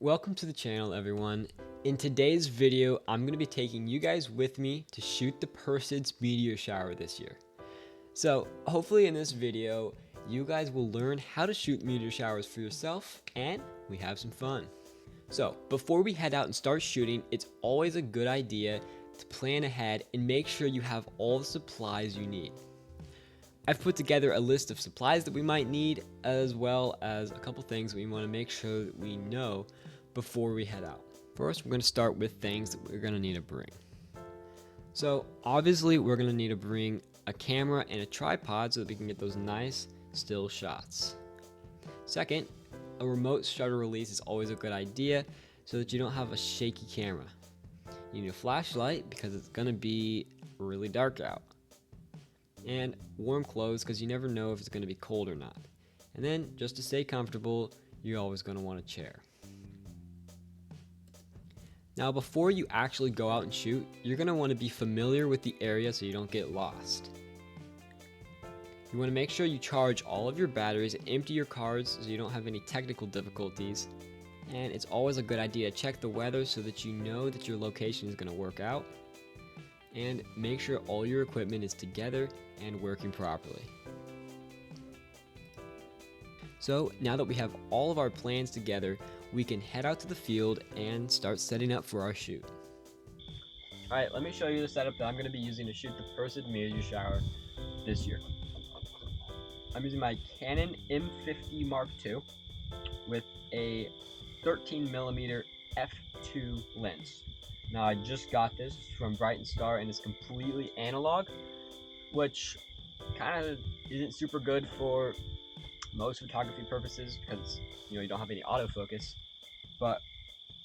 Welcome to the channel, everyone. In today's video, I'm going to be taking you guys with me to shoot the Persid's meteor shower this year. So hopefully in this video, you guys will learn how to shoot meteor showers for yourself and we have some fun. So before we head out and start shooting, it's always a good idea to plan ahead and make sure you have all the supplies you need. I've put together a list of supplies that we might need, as well as a couple things we want to make sure that we know before we head out. First, we're going to start with things that we're going to need to bring. So obviously we're going to need to bring a camera and a tripod so that we can get those nice still shots. Second, a remote shutter release is always a good idea so that you don't have a shaky camera. You need a flashlight because it's going to be really dark out. And warm clothes because you never know if it's going to be cold or not. And then just to stay comfortable, you're always going to want a chair. Now before you actually go out and shoot, you're going to want to be familiar with the area so you don't get lost. You want to make sure you charge all of your batteries and empty your cards so you don't have any technical difficulties. And it's always a good idea to check the weather so that you know that your location is going to work out. And make sure all your equipment is together and working properly. So now that we have all of our plans together, we can head out to the field and start setting up for our shoot. Alright, let me show you the setup that I'm going to be using to shoot the Persid meteor shower this year. I'm using my Canon M50 Mark II with a 13mm f2 lens. Now I just got this from Bright & Star and it's completely analog, which kind of isn't super good for most photography purposes because you don't have any autofocus. But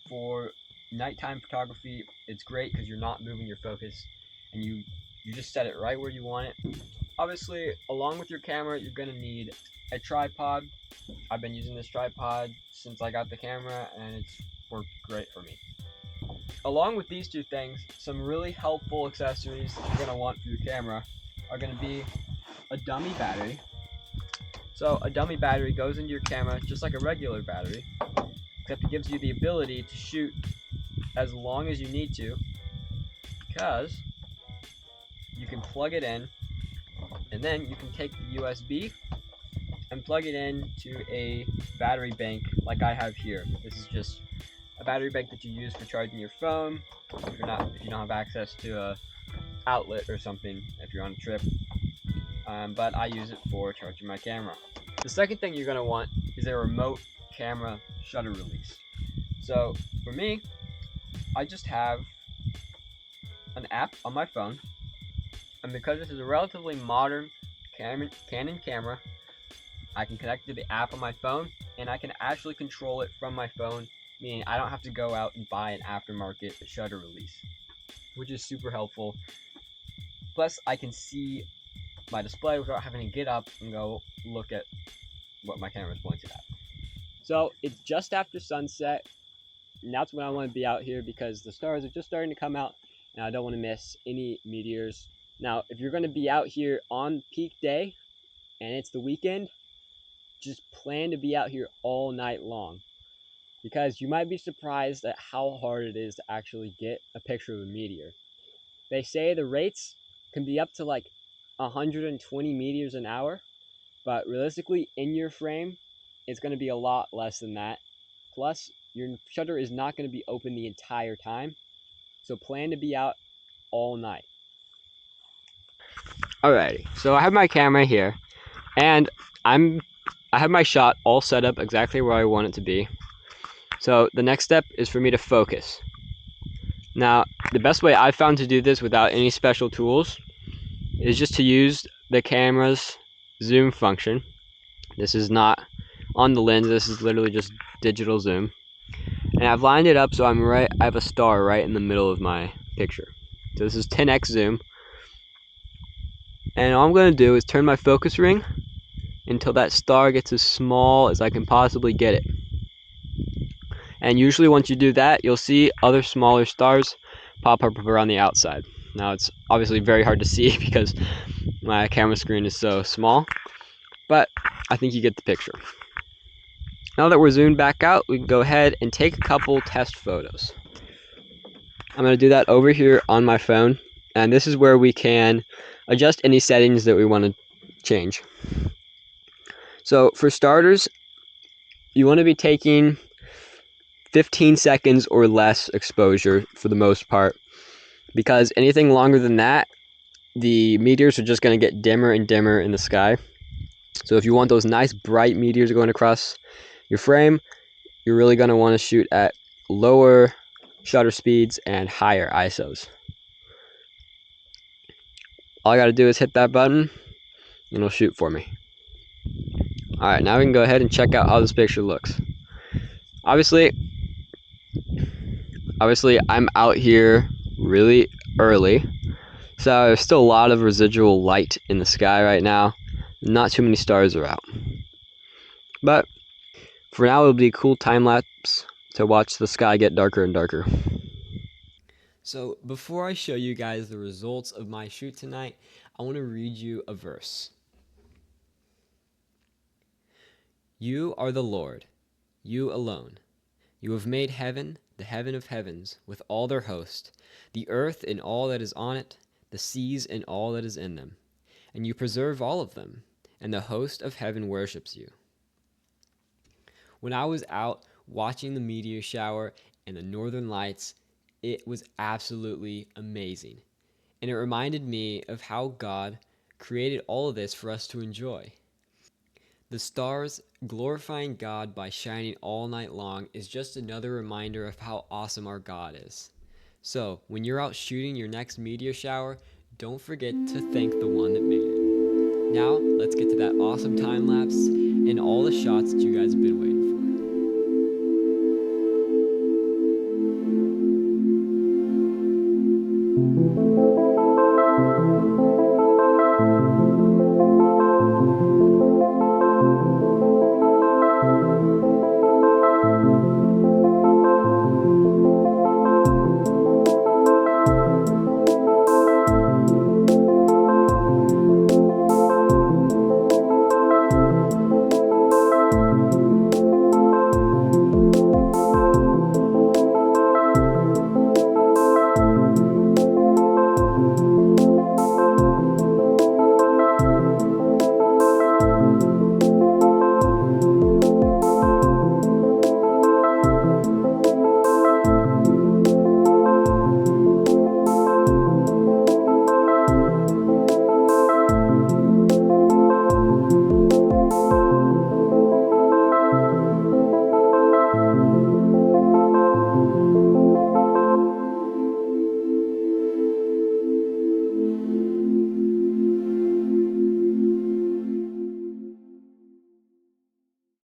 for nighttime photography, it's great because you're not moving your focus and you just set it right where you want it. Obviously, along with your camera, you're going to need a tripod. I've been using this tripod since I got the camera and it's worked great for me. Along with these two things, some really helpful accessories that you're going to want for your camera are going to be a dummy battery. So a dummy battery goes into your camera just like a regular battery, except it gives you the ability to shoot as long as you need to because you can plug it in and then you can take the USB and plug it into a battery bank like I have here. This is just a battery bank that you use for charging your phone if you don't have access to a outlet or something if you're on a trip. But I use it for charging my camera. The second thing you're going to want is a remote camera shutter release. So for me, I just have an app on my phone, and because this is a relatively modern Canon camera, I can connect to the app on my phone and I can actually control it from my phone, meaning I don't have to go out and buy an aftermarket shutter release, which is super helpful. Plus, I can see my display without having to get up and go look at what my camera is pointed at. So it's just after sunset, and that's when I want to be out here because the stars are just starting to come out and I don't want to miss any meteors. Now, if you're going to be out here on peak day and it's the weekend, just plan to be out here all night long, because you might be surprised at how hard it is to actually get a picture of a meteor. They say the rates can be up to like 120 meteors an hour, but realistically in your frame, it's going to be a lot less than that. Plus, your shutter is not going to be open the entire time, so plan to be out all night. Alrighty, so I have my camera here, and I have my shot all set up exactly where I want it to be. So the next step is for me to focus. Now, the best way I've found to do this without any special tools is just to use the camera's zoom function. This is not on the lens, this is literally just digital zoom. And I've lined it up so I have a star right in the middle of my picture. So this is 10x zoom. And all I'm going to do is turn my focus ring until that star gets as small as I can possibly get it. And usually once you do that, you'll see other smaller stars pop up around the outside. Now it's obviously very hard to see because my camera screen is so small, but I think you get the picture. Now that we're zoomed back out, we can go ahead and take a couple test photos. I'm going to do that over here on my phone, and this is where we can adjust any settings that we want to change. So for starters, you want to be taking 15 seconds or less exposure for the most part, because anything longer than that, the meteors are just going to get dimmer and dimmer in the sky. So if you want those nice bright meteors going across your frame, you're really going to want to shoot at lower shutter speeds and higher ISOs. All I got to do is hit that button and it'll shoot for me. Alright, now we can go ahead and check out how this picture looks. Obviously I'm out here really early, so there's still a lot of residual light in the sky right now. Not too many stars are out. But for now, it'll be a cool time lapse to watch the sky get darker and darker. So before I show you guys the results of my shoot tonight, I want to read you a verse. You are the Lord, you alone. You have made heaven, the heaven of heavens, with all their host, the earth and all that is on it, the seas and all that is in them. And you preserve all of them, and the host of heaven worships you. When I was out watching the meteor shower and the northern lights, it was absolutely amazing. And it reminded me of how God created all of this for us to enjoy. The stars glorifying God by shining all night long is just another reminder of how awesome our God is. So, when you're out shooting your next meteor shower, don't forget to thank the one that made it. Now, let's get to that awesome time lapse and all the shots that you guys have been waiting for.